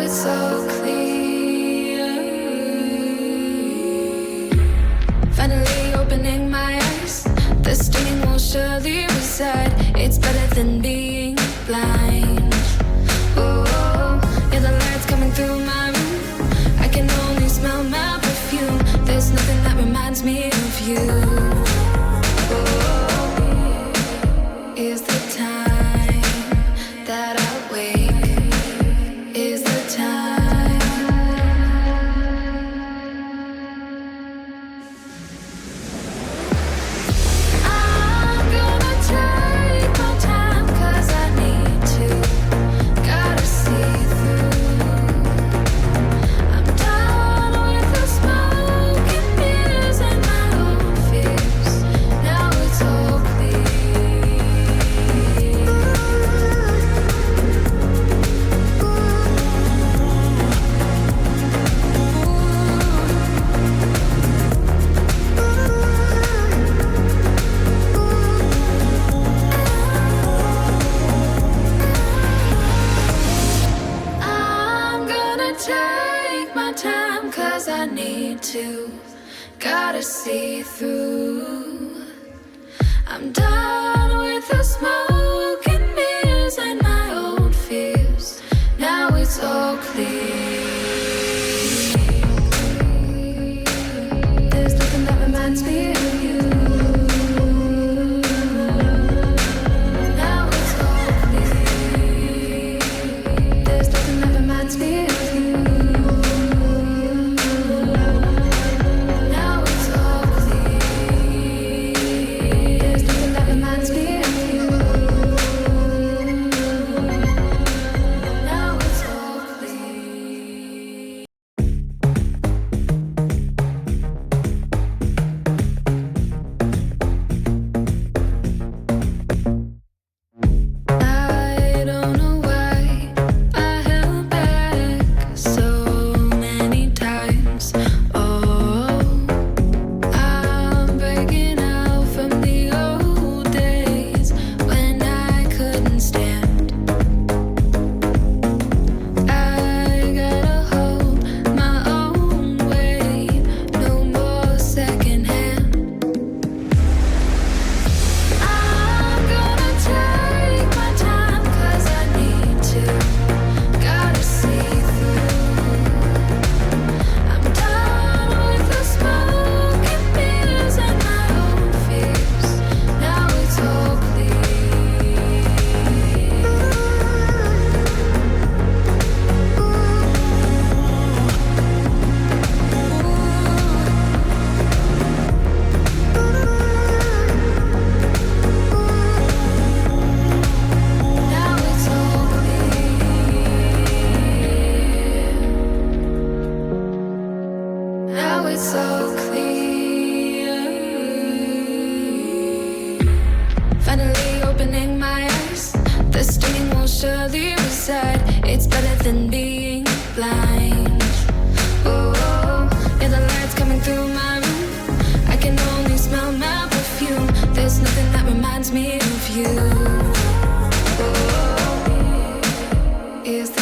it's so clear. Finally opening my eyes. The stinging will surely reside. It's better than being blind. Oh, yeah, the lights coming through my room. I can only smell my perfume. There's nothing that reminds me of you. Oh, is the time that I wait. Is the time. I'm gonna take my time 'cause I need to. Gotta see through. I'm done with the smoke and mirrors and my own fears. Now it's all clear. I'm gonna take my time 'cause I need to. Gotta see through. I'm done with the smoke and mirrors and my old fears. Now it's all clear. There's nothing that reminds me of you. Now it's all clear. There's nothing that reminds me of you. Now it's all clear. There's nothing that reminds me of you. Now it's all clear. I don't know why I held back so many times. Oh, I'm breaking out from the old days when I couldn't stand. I gotta hold my own weight, no more secondhand. I'm gonna take my time 'cause I need to. Gotta see through. I'm done with the smoke and mirrors and my own fears. Now it's all clear. Now it's all clear. Now it's all clear. Finally opening my eyes. The stinging will surely reside. It's better than being blind. Oh, yeah, the lights coming through my room. I can only smell my perfume. There's nothing that reminds me of you. Oh, is the